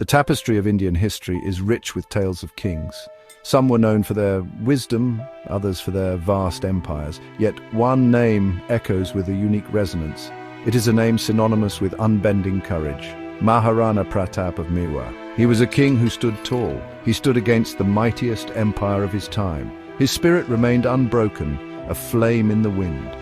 The tapestry of Indian history is rich with tales of kings. Some were known for their wisdom, others for their vast empires, yet one name echoes with a unique resonance. It is a name synonymous with unbending courage. Maharana Pratap of Mewar. He was a king who stood tall. He stood against the mightiest empire of his time. His spirit remained unbroken, a flame in the wind.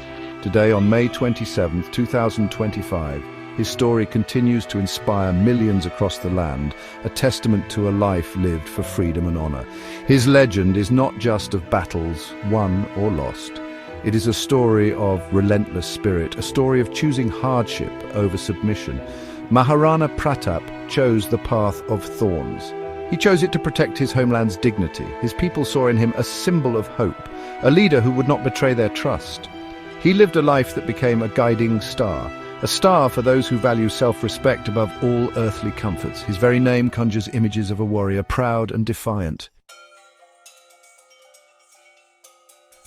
Today, on May 27, 2025, his story continues to inspire millions across the land, a testament to a life lived for freedom and honor. His legend is not just of battles won or lost. It is a story of relentless spirit, a story of choosing hardship over submission. Maharana Pratap chose the path of thorns. He chose it to protect his homeland's dignity. His people saw in him a symbol of hope, a leader who would not betray their trust. He lived a life that became a guiding star, a star for those who value self-respect above all earthly comforts. His very name conjures images of a warrior, proud and defiant.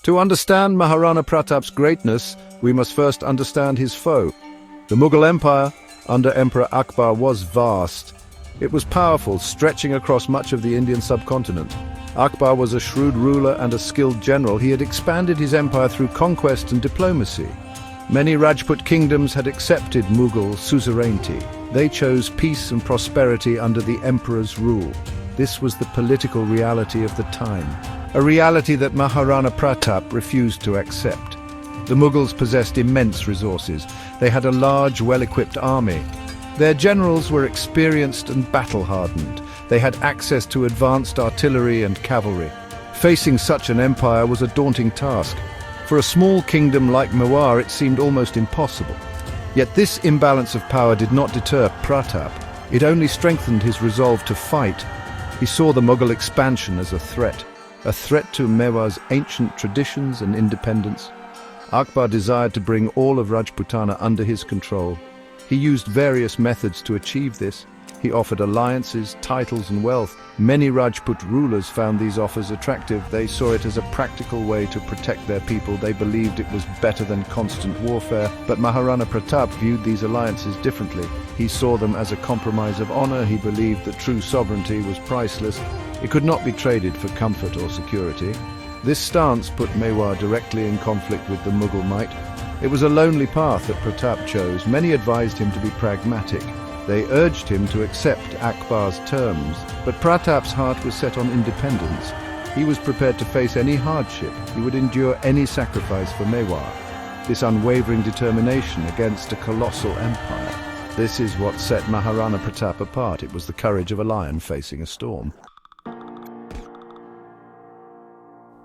To understand Maharana Pratap's greatness, we must first understand his foe. The Mughal Empire, under Emperor Akbar, was vast. It was powerful, stretching across much of the Indian subcontinent. Akbar was a shrewd ruler and a skilled general. He had expanded his empire through conquest and diplomacy. Many Rajput kingdoms had accepted Mughal suzerainty. They chose peace and prosperity under the emperor's rule. This was the political reality of the time, a reality that Maharana Pratap refused to accept. The Mughals possessed immense resources. They had a large, well-equipped army. Their generals were experienced and battle-hardened. They had access to advanced artillery and cavalry. Facing such an empire was a daunting task. For a small kingdom like Mewar, it seemed almost impossible. Yet this imbalance of power did not deter Pratap. It only strengthened his resolve to fight. He saw the Mughal expansion as a threat to Mewar's ancient traditions and independence. Akbar desired to bring all of Rajputana under his control. He used various methods to achieve this. He offered alliances, titles and wealth. Many Rajput rulers found these offers attractive. They saw it as a practical way to protect their people. They believed it was better than constant warfare. But Maharana Pratap viewed these alliances differently. He saw them as a compromise of honor. He believed that true sovereignty was priceless. It could not be traded for comfort or security. This stance put Mewar directly in conflict with the Mughal might. It was a lonely path that Pratap chose. Many advised him to be pragmatic. They urged him to accept Akbar's terms, but Pratap's heart was set on independence. He was prepared to face any hardship. He would endure any sacrifice for Mewar. This unwavering determination against a colossal empire. This is what set Maharana Pratap apart. It was the courage of a lion facing a storm.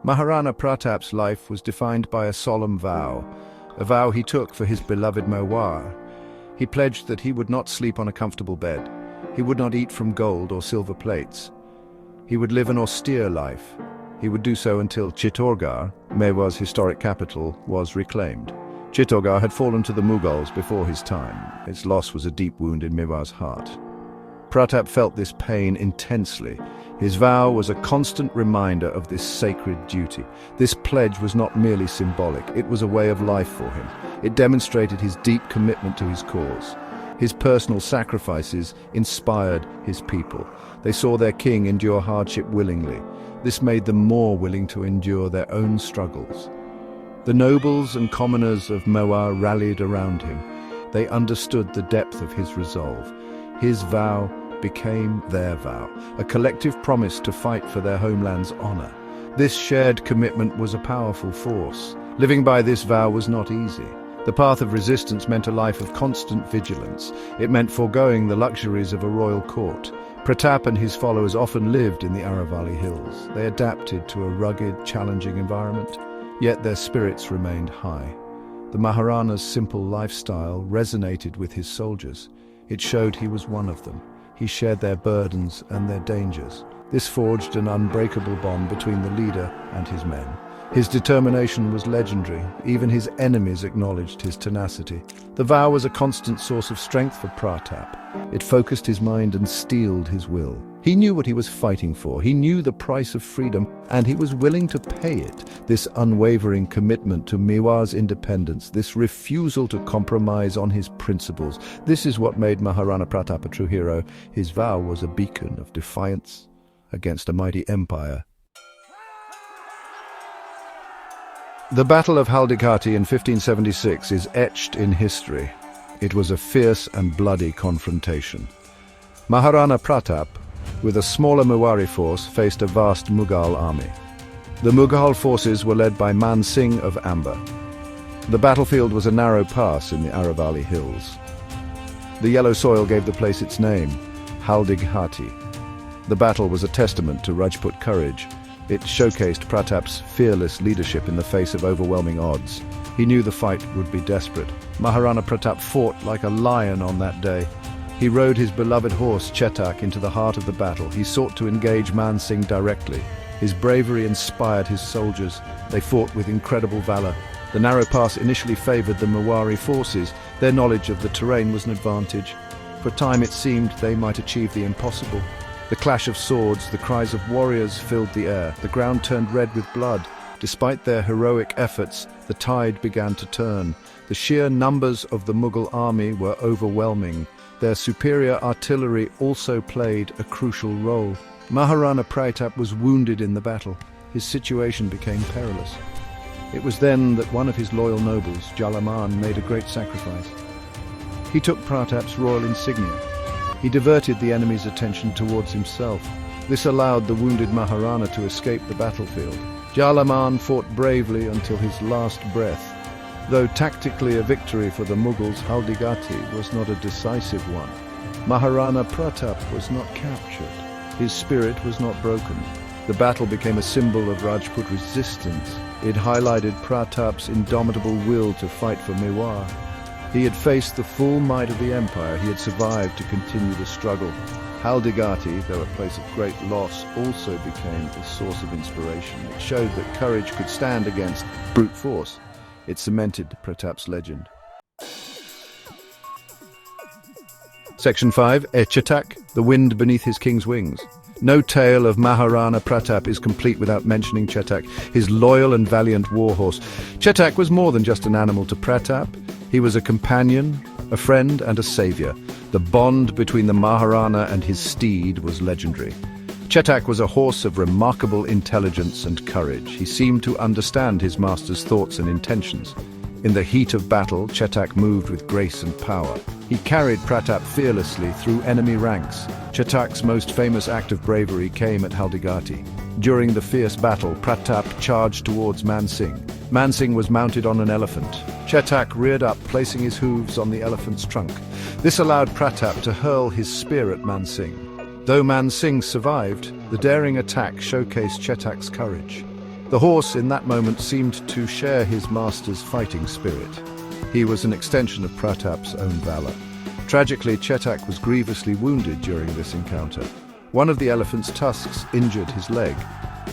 Maharana Pratap's life was defined by a solemn vow, a vow he took for his beloved Mewar. He pledged that he would not sleep on a comfortable bed. He would not eat from gold or silver plates. He would live an austere life. He would do so until Chittorgarh, Mewar's historic capital, was reclaimed. Chittorgarh had fallen to the Mughals before his time. Its loss was a deep wound in Mewar's heart. Pratap felt this pain intensely. His vow was a constant reminder of this sacred duty. This pledge was not merely symbolic, it was a way of life for him. It demonstrated his deep commitment to his cause. His personal sacrifices inspired his people. They saw their king endure hardship willingly. This made them more willing to endure their own struggles. The nobles and commoners of Mewar rallied around him. They understood the depth of his resolve. His vow became their vow, a collective promise to fight for their homeland's honor. This shared commitment was a powerful force. Living by this vow was not easy. The path of resistance meant a life of constant vigilance. It meant foregoing the luxuries of a royal court. Pratap and his followers often lived in the Aravalli Hills. They adapted to a rugged, challenging environment, yet their spirits remained high. The Maharana's simple lifestyle resonated with his soldiers. It showed he was one of them. He shared their burdens and their dangers. This forged an unbreakable bond between the leader and his men. His determination was legendary. Even his enemies acknowledged his tenacity. The vow was a constant source of strength for Pratap. It focused his mind and steeled his will. He knew what he was fighting for. He knew the price of freedom, and he was willing to pay it. This unwavering commitment to Mewa's independence, this refusal to compromise on his principles, this is what made Maharana Pratap a true hero. His vow was a beacon of defiance against a mighty empire. The Battle of Haldighati in 1576 is etched in history. It was a fierce and bloody confrontation. Maharana Pratap, with a smaller Mewari force, faced a vast Mughal army. The Mughal forces were led by Man Singh of Amba. The battlefield was a narrow pass in the Aravalli hills. The yellow soil gave the place its name, Haldighati. The battle was a testament to Rajput courage. It showcased Pratap's fearless leadership in the face of overwhelming odds. He knew the fight would be desperate. Maharana Pratap fought like a lion on that day. He rode his beloved horse Chetak into the heart of the battle. He sought to engage Man Singh directly. His bravery inspired his soldiers. They fought with incredible valor. The narrow pass initially favored the Mewari forces. Their knowledge of the terrain was an advantage. For a time it seemed they might achieve the impossible. The clash of swords, the cries of warriors filled the air. The ground turned red with blood. Despite their heroic efforts, the tide began to turn. The sheer numbers of the Mughal army were overwhelming. Their superior artillery also played a crucial role. Maharana Pratap was wounded in the battle. His situation became perilous. It was then that one of his loyal nobles, Jalaman, made a great sacrifice. He took Pratap's royal insignia. He diverted the enemy's attention towards himself. This allowed the wounded Maharana to escape the battlefield. Jalaman fought bravely until his last breath. Though tactically a victory for the Mughals, Haldighati was not a decisive one. Maharana Pratap was not captured. His spirit was not broken. The battle became a symbol of Rajput resistance. It highlighted Pratap's indomitable will to fight for Mewar. He had faced the full might of the empire. He had survived to continue the struggle. Haldighati, though a place of great loss, also became a source of inspiration. It showed that courage could stand against brute force. It cemented Pratap's legend. Section 5. Chetak, the wind beneath his king's wings. No tale of Maharana Pratap is complete without mentioning Chetak, his loyal and valiant warhorse. Chetak was more than just an animal to Pratap. He was a companion, a friend, and a savior. The bond between the Maharana and his steed was legendary. Chetak was a horse of remarkable intelligence and courage. He seemed to understand his master's thoughts and intentions. In the heat of battle, Chetak moved with grace and power. He carried Pratap fearlessly through enemy ranks. Chetak's most famous act of bravery came at Haldighati. During the fierce battle, Pratap charged towards Man Singh. Man Singh was mounted on an elephant. Chetak reared up, placing his hooves on the elephant's trunk. This allowed Pratap to hurl his spear at Man Singh. Though Man Singh survived, the daring attack showcased Chetak's courage. The horse in that moment seemed to share his master's fighting spirit. He was an extension of Pratap's own valor. Tragically, Chetak was grievously wounded during this encounter. One of the elephant's tusks injured his leg.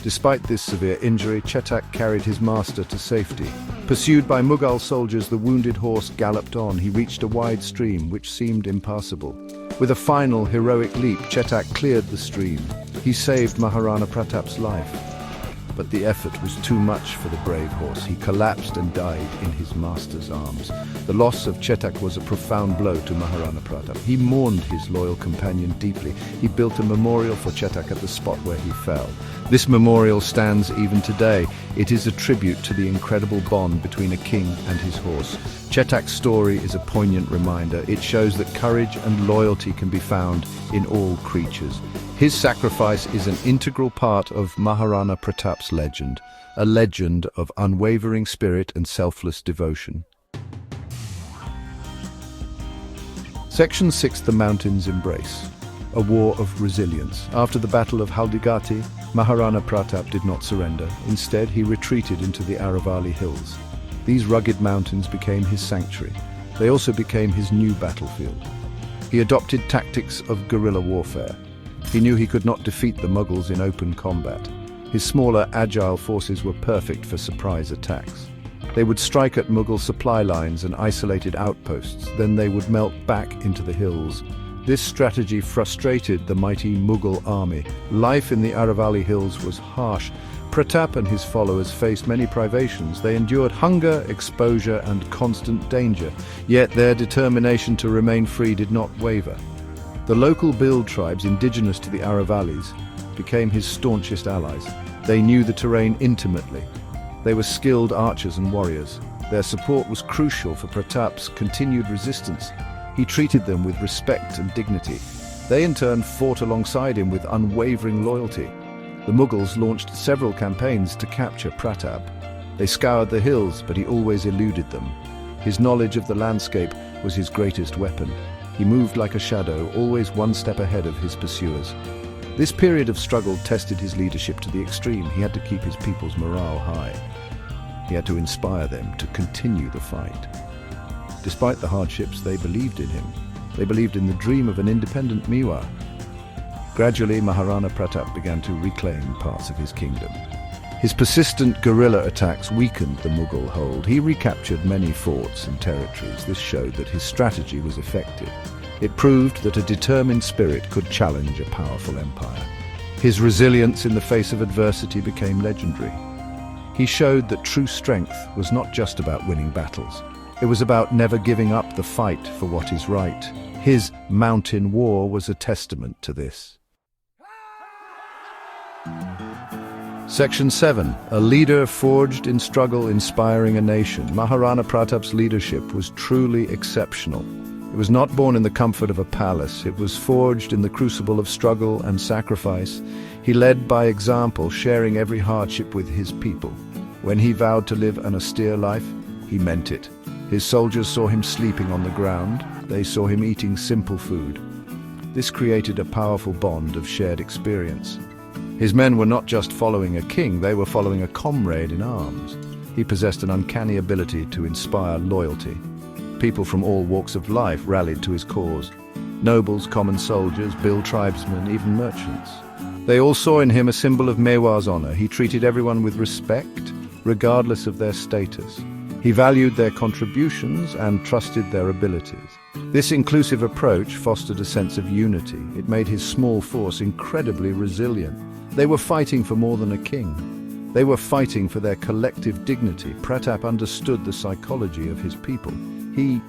Despite this severe injury, Chetak carried his master to safety. Pursued by Mughal soldiers, the wounded horse galloped on. He reached a wide stream which seemed impassable. With a final heroic leap, Chetak cleared the stream. He saved Maharana Pratap's life. But the effort was too much for the brave horse. He collapsed and died in his master's arms. The loss of Chetak was a profound blow to Maharana Pratap. He mourned his loyal companion deeply. He built a memorial for Chetak at the spot where he fell. This memorial stands even today. It is a tribute to the incredible bond between a king and his horse. Chetak's story is a poignant reminder. It shows that courage and loyalty can be found in all creatures. His sacrifice is an integral part of Maharana Pratap's legend, a legend of unwavering spirit and selfless devotion. Section 6. The Mountains Embrace. A war of resilience. After the Battle of Haldighati, Maharana Pratap did not surrender. Instead, he retreated into the Aravalli hills. These rugged mountains became his sanctuary. They also became his new battlefield. He adopted tactics of guerrilla warfare. He knew he could not defeat the Mughals in open combat. His smaller, agile forces were perfect for surprise attacks. They would strike at Mughal supply lines and isolated outposts, then they would melt back into the hills. This strategy frustrated the mighty Mughal army. Life in the Aravalli hills was harsh. Pratap and his followers faced many privations. They endured hunger, exposure, and constant danger. Yet their determination to remain free did not waver. The local Bhil tribes indigenous to the Aravallis became his staunchest allies. They knew the terrain intimately. They were skilled archers and warriors. Their support was crucial for Pratap's continued resistance. He treated them with respect and dignity. They in turn fought alongside him with unwavering loyalty. The Mughals launched several campaigns to capture Pratap. They scoured the hills, but he always eluded them. His knowledge of the landscape was his greatest weapon. He moved like a shadow, always one step ahead of his pursuers. This period of struggle tested his leadership to the extreme. He had to keep his people's morale high. He had to inspire them to continue the fight. Despite the hardships, they believed in him. They believed in the dream of an independent Mewar. Gradually, Maharana Pratap began to reclaim parts of his kingdom. His persistent guerrilla attacks weakened the Mughal hold. He recaptured many forts and territories. This showed that his strategy was effective. It proved that a determined spirit could challenge a powerful empire. His resilience in the face of adversity became legendary. He showed that true strength was not just about winning battles. It was about never giving up the fight for what is right. His mountain war was a testament to this. Section 7. A leader forged in struggle, inspiring a nation. Maharana Pratap's leadership was truly exceptional. It was not born in the comfort of a palace. It was forged in the crucible of struggle and sacrifice. He led by example, sharing every hardship with his people. When he vowed to live an austere life, he meant it. His soldiers saw him sleeping on the ground. They saw him eating simple food. This created a powerful bond of shared experience. His men were not just following a king, they were following a comrade in arms. He possessed an uncanny ability to inspire loyalty. People from all walks of life rallied to his cause. Nobles, common soldiers, Bhil tribesmen, even merchants. They all saw in him a symbol of Mewar's honor. He treated everyone with respect, regardless of their status. He valued their contributions and trusted their abilities. This inclusive approach fostered a sense of unity. It made his small force incredibly resilient. They were fighting for more than a king. They were fighting for their collective dignity. Pratap understood the psychology of his people. He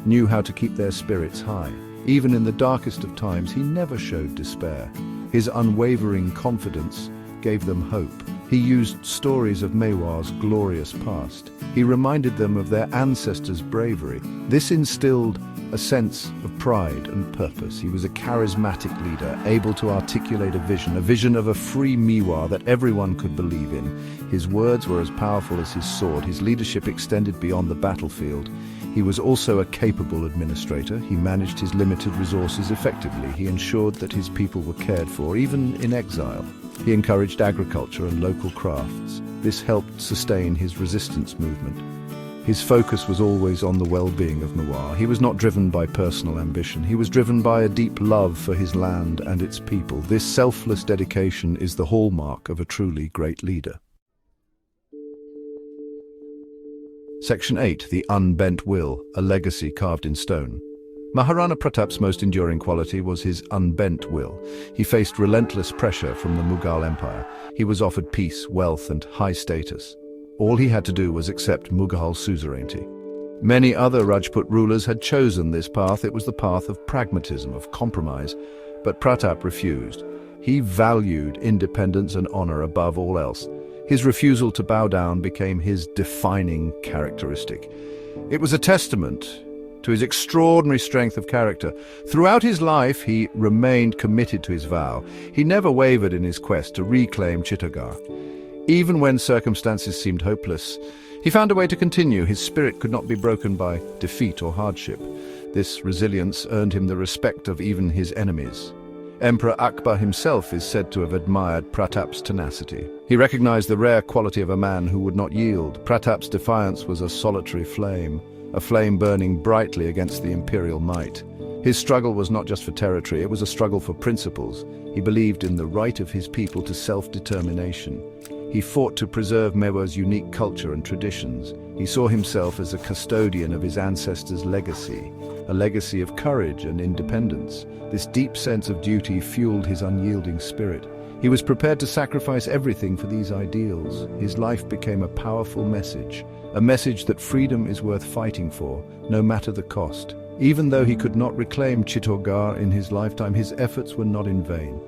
knew how to keep their spirits high. Even in the darkest of times, he never showed despair. His unwavering confidence gave them hope. He used stories of Mewar's glorious past. He reminded them of their ancestors' bravery. This instilled a sense of pride and purpose. He was a charismatic leader, able to articulate a vision of a free Mewar that everyone could believe in. His words were as powerful as his sword. His leadership extended beyond the battlefield. He was also a capable administrator. He managed his limited resources effectively. He ensured that his people were cared for, even in exile. He encouraged agriculture and local crafts. This helped sustain his resistance movement. His focus was always on the well-being of Mewar. He was not driven by personal ambition. He was driven by a deep love for his land and its people. This selfless dedication is the hallmark of a truly great leader. Section 8. The Unbent Will, a legacy carved in stone. Maharana Pratap's most enduring quality was his unbent will. He faced relentless pressure from the Mughal Empire. He was offered peace, wealth, and high status. All he had to do was accept Mughal suzerainty. Many other Rajput rulers had chosen this path. It was the path of pragmatism, of compromise. But Pratap refused. He valued independence and honor above all else. His refusal to bow down became his defining characteristic. It was a testament to his extraordinary strength of character. Throughout his life, he remained committed to his vow. He never wavered in his quest to reclaim Chittagong. Even when circumstances seemed hopeless, he found a way to continue. His spirit could not be broken by defeat or hardship. This resilience earned him the respect of even his enemies. Emperor Akbar himself is said to have admired Pratap's tenacity. He recognized the rare quality of a man who would not yield. Pratap's defiance was a solitary flame, a flame burning brightly against the imperial might. His struggle was not just for territory, it was a struggle for principles. He believed in the right of his people to self-determination. He fought to preserve Mewa's unique culture and traditions. He saw himself as a custodian of his ancestors' legacy, a legacy of courage and independence. This deep sense of duty fueled his unyielding spirit. He was prepared to sacrifice everything for these ideals. His life became a powerful message, a message that freedom is worth fighting for, no matter the cost. Even though he could not reclaim Chittagong in his lifetime, his efforts were not in vain.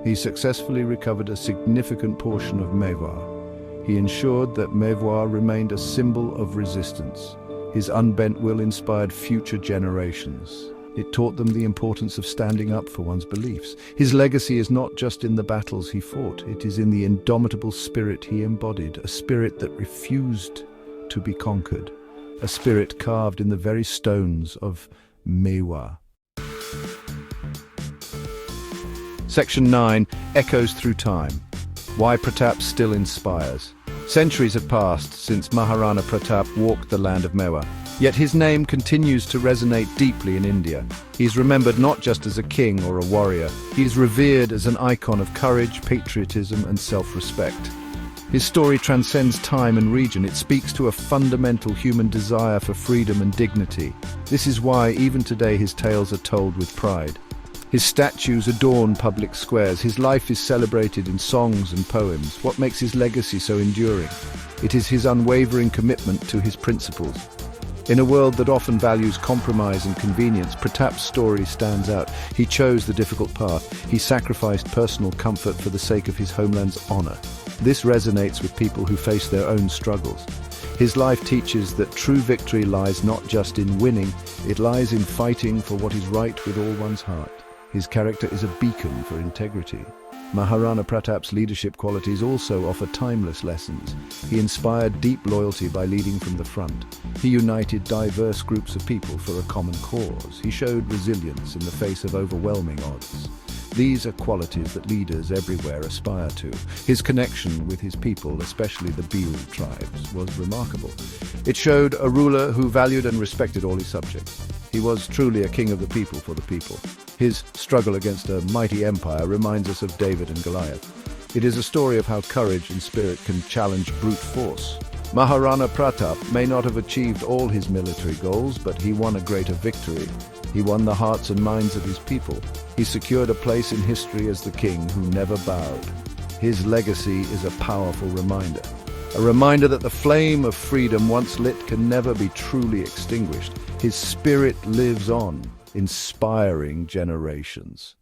He successfully recovered a significant portion of Mewar. He ensured that Mewar remained a symbol of resistance. His unbent will inspired future generations. It taught them the importance of standing up for one's beliefs. His legacy is not just in the battles he fought, it is in the indomitable spirit he embodied, a spirit that refused to be conquered, a spirit carved in the very stones of Mewar. Section 9. Echoes through time. Why Pratap still inspires. Centuries have passed since Maharana Pratap walked the land of Mewar, yet his name continues to resonate deeply in India. He is remembered not just as a king or a warrior, he is revered as an icon of courage, patriotism and self-respect. His story transcends time and region. It speaks to a fundamental human desire for freedom and dignity. This is why, even today, his tales are told with pride. His statues adorn public squares. His life is celebrated in songs and poems. What makes his legacy so enduring? It is his unwavering commitment to his principles. In a world that often values compromise and convenience, Pratap's story stands out. He chose the difficult path. He sacrificed personal comfort for the sake of his homeland's honor. This resonates with people who face their own struggles. His life teaches that true victory lies not just in winning, it lies in fighting for what is right with all one's heart. His character is a beacon for integrity. Maharana Pratap's leadership qualities also offer timeless lessons. He inspired deep loyalty by leading from the front. He united diverse groups of people for a common cause. He showed resilience in the face of overwhelming odds. These are qualities that leaders everywhere aspire to. His connection with his people, especially the Bhil tribes, was remarkable. It showed a ruler who valued and respected all his subjects. He was truly a king of the people for the people. His struggle against a mighty empire reminds us of David and Goliath. It is a story of how courage and spirit can challenge brute force. Maharana Pratap may not have achieved all his military goals, but he won a greater victory. He won the hearts and minds of his people. He secured a place in history as the king who never bowed. His legacy is a powerful reminder. A reminder that the flame of freedom once lit can never be truly extinguished. His spirit lives on, inspiring generations.